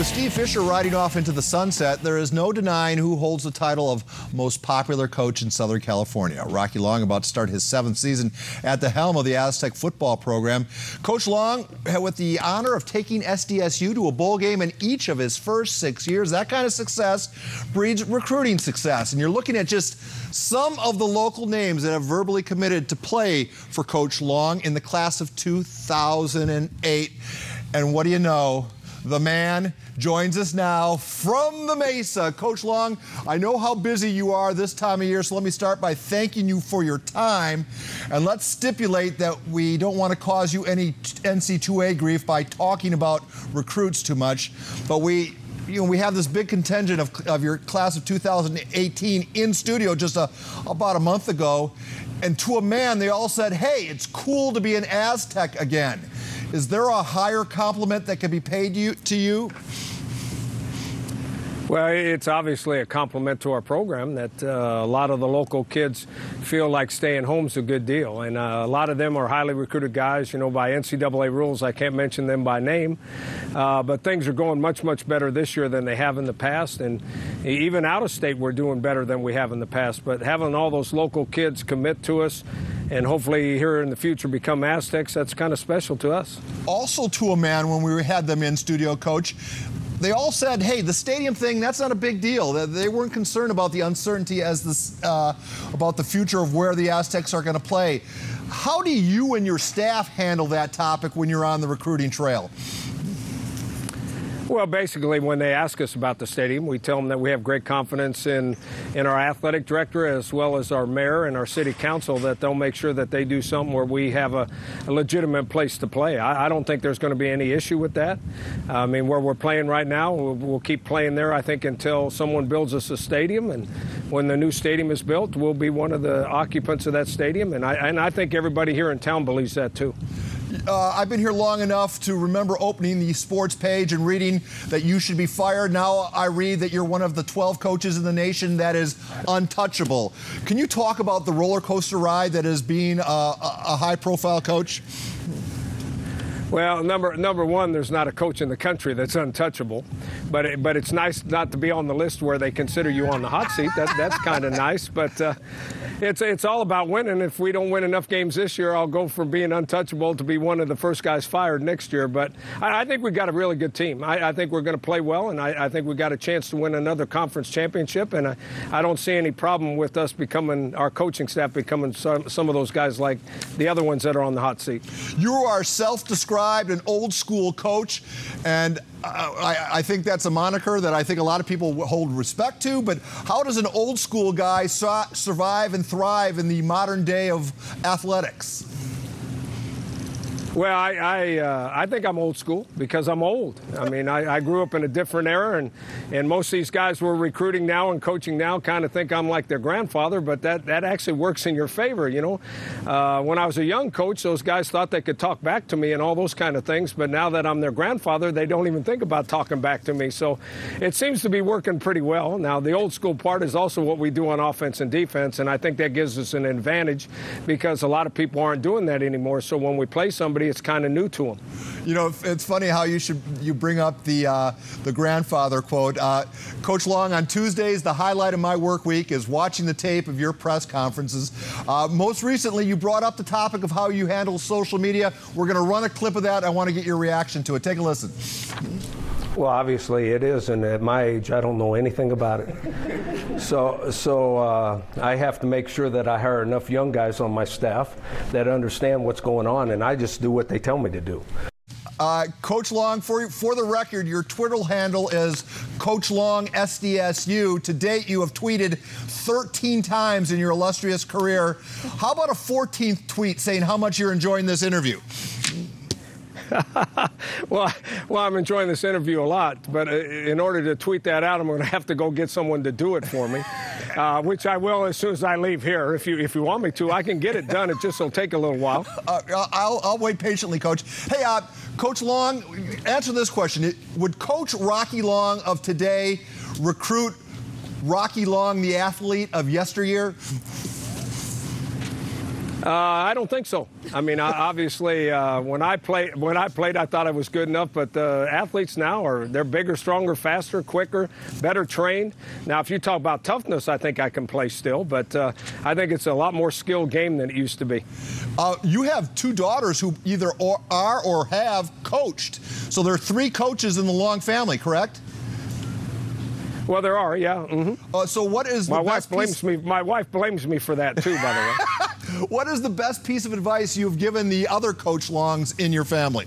with Steve Fisher riding off into the sunset, there is no denying who holds the title of most popular coach in Southern California. Rocky Long about to start his 7th season at the helm of the Aztec football program. Coach Long, with the honor of taking Sdsu to a bowl game in each of his first 6 years, that kind of success breeds recruiting success. And you're looking at just some of the local names that have verbally committed to play for Coach Long in the class of 2008. And what do you know? The man joins us now from the Mesa. Coach Long, I know how busy you are this time of year, so let me start by thanking you for your time. And let's stipulate that we don't want to cause you any NC2A grief by talking about recruits too much. But we have this big contingent of your class of 2018 in studio just about a month ago. And to a man, they all said, hey, it's cool to be an Aztec again. Is there a higher compliment that can be paid to you? Well, it's obviously a compliment to our program that a lot of the local kids feel like staying home's a good deal. And a lot of them are highly recruited guys. You know, by NCAA rules, I can't mention them by name. But things are going much, much better this year than they have in the past. And even out of state, we're doing better than we have in the past. But having all those local kids commit to us and hopefully here in the future become Aztecs, that's kind of special to us. Also to a man, when we had them in studio, Coach, they all said, hey, the stadium thing, that's not a big deal. They weren't concerned about the uncertainty about the future of where the Aztecs are going to play. How do you and your staff handle that topic when you're on the recruiting trail? Well, basically, when they ask us about the stadium, we tell them that we have great confidence in our athletic director as well as our mayor and our city council, that they'll make sure that they do something where we have a legitimate place to play. I don't think there's going to be any issue with that. I mean, where we're playing right now, we'll keep playing there, I think, until someone builds us a stadium. And when the new stadium is built, we'll be one of the occupants of that stadium. And I think everybody here in town believes that, too. I've been here long enough to remember opening the sports page and reading that you should be fired. Now I read that you're one of the 12 coaches in the nation that is untouchable. Can you talk about the roller coaster ride that is being a high-profile coach? Well, number one, there's not a coach in the country that's untouchable, but it's nice not to be on the list where they consider you on the hot seat. That's kind of nice, but it's all about winning. If we don't win enough games this year, I'll go from being untouchable to be one of the first guys fired next year. But I think we've got a really good team. I think we're going to play well, and I think we've got a chance to win another conference championship. And I don't see any problem with us becoming, our coaching staff becoming some of those guys like the other ones that are on the hot seat. You are self-described an old school coach, and I think that's a moniker that I think a lot of people hold respect to, but how does an old school guy survive and thrive in the modern day of athletics? Well, I think I'm old school because I'm old. I mean, I grew up in a different era, and most of these guys who are recruiting now and coaching now kind of think I'm like their grandfather, but that actually works in your favor, you know. When I was a young coach, those guys thought they could talk back to me and all those kind of things, but now that I'm their grandfather, they don't even think about talking back to me. So it seems to be working pretty well. Now, the old school part is also what we do on offense and defense, and I think that gives us an advantage because a lot of people aren't doing that anymore. So when we play somebody, it's kind of new to them. You know, it's funny how you bring up the grandfather quote. Coach Long, on Tuesdays, the highlight of my work week is watching the tape of your press conferences. Most recently, you brought up the topic of how you handle social media. We're going to run a clip of that. I want to get your reaction to it. Take a listen. Well, obviously it is, and at my age, I don't know anything about it. So I have to make sure that I hire enough young guys on my staff that understand what's going on, and I just do what they tell me to do. Coach Long, for the record, your Twitter handle is Coach Long SDSU. To date, you have tweeted 13 times in your illustrious career. How about a 14th tweet saying how much you're enjoying this interview? Well, I'm enjoying this interview a lot, but in order to tweet that out, I'm going to have to go get someone to do it for me, which I will as soon as I leave here. If you want me to, I can get it done. It just will take a little while. I'll wait patiently, Coach. Hey, Coach Long, answer this question. Would Coach Rocky Long of today recruit Rocky Long, the athlete of yesteryear? I don't think so. I mean, obviously, when I played, I thought I was good enough. But the athletes now they're bigger, stronger, faster, quicker, better trained. Now, if you talk about toughness, I think I can play still. But I think it's a lot more skilled game than it used to be. You have two daughters who either are or have coached. So there are three coaches in the Long family, correct? Well, there are, yeah. Mm-hmm. So what is my wife blames me? My wife blames me for that too, by the way. What is the best piece of advice you've given the other Coach Longs in your family?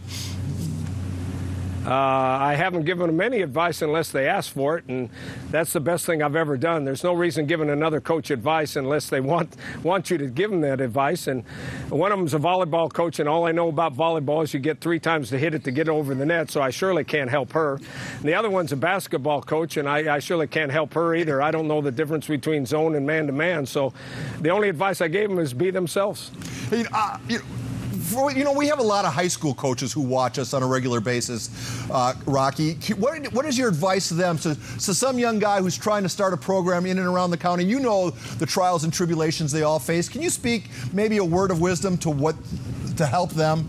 I haven't given them any advice unless they ask for it, and that's the best thing I've ever done. There's no reason giving another coach advice unless they want you to give them that advice. And one of them's a volleyball coach, and all I know about volleyball is you get 3 times to hit it to get it over the net, so I surely can't help her. And the other one's a basketball coach, and I surely can't help her either. I don't know the difference between zone and man-to-man, so the only advice I gave them is be themselves. We have a lot of high school coaches who watch us on a regular basis, Rocky. What is your advice to them? So some young guy who's trying to start a program in and around the county, you know the trials and tribulations they all face. Can you speak maybe a word of wisdom to help them?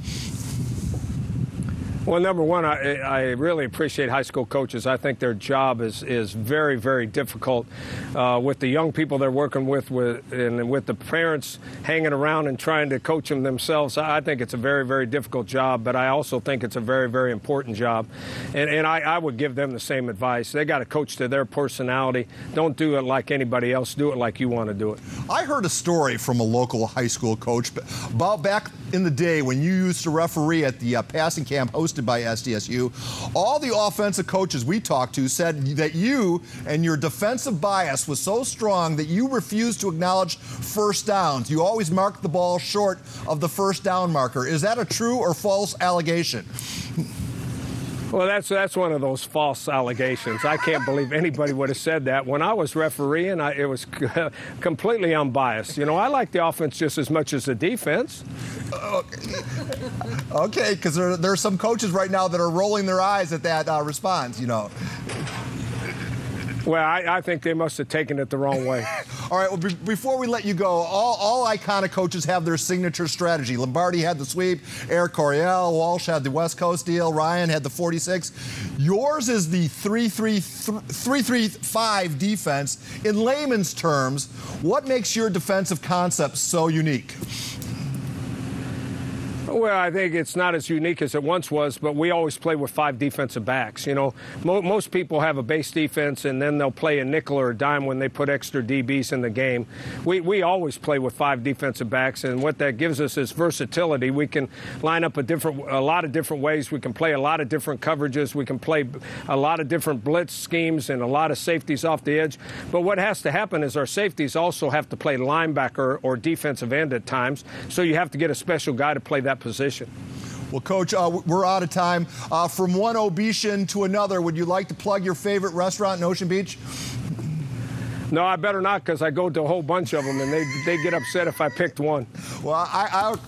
Well, number one, I really appreciate high school coaches. I think their job is very, very difficult with the young people they're working with and with the parents hanging around and trying to coach them themselves. I think it's a very, very difficult job, but I also think it's a very, very important job. And I would give them the same advice. They got to coach to their personality. Don't do it like anybody else. Do it like you want to do it. I heard a story from a local high school coach about back in the day when you used to referee at the passing camp hosted by Sdsu. All the offensive coaches we talked to said that you and your defensive bias was so strong that you refused to acknowledge first downs. You always marked the ball short of the first down marker. Is that a true or false allegation? Well, that's one of those false allegations. I can't believe anybody would have said that. When I was refereeing, it was completely unbiased. You know, I like the offense just as much as the defense. Okay, because there are some coaches right now that are rolling their eyes at that response, you know. Well, I think they must have taken it the wrong way. All right, well, before we let you go, all iconic coaches have their signature strategy. Lombardi had the sweep, Eric Coryell, Walsh had the West Coast deal, Ryan had the 46. Yours is the 3-3-5 defense. In layman's terms, what makes your defensive concept so unique? Well, I think it's not as unique as it once was, but we always play with 5 defensive backs. You know, most people have a base defense, and then they'll play a nickel or a dime when they put extra DBs in the game. We always play with 5 defensive backs, and what that gives us is versatility. We can line up a lot of different ways. We can play a lot of different coverages. We can play a lot of different blitz schemes and a lot of safeties off the edge. But what has to happen is our safeties also have to play linebacker or defensive end at times, so you have to get a special guy to play that position. Well, Coach, we're out of time. From one Obetian to another, would you like to plug your favorite restaurant in Ocean Beach? No, I better not, because I go to a whole bunch of them, and they get upset if I picked one. Well,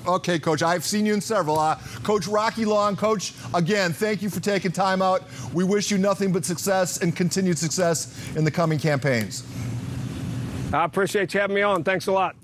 okay, Coach, I've seen you in several. Coach Rocky Long, Coach, again, thank you for taking time out. We wish you nothing but success and continued success in the coming campaigns. I appreciate you having me on. Thanks a lot.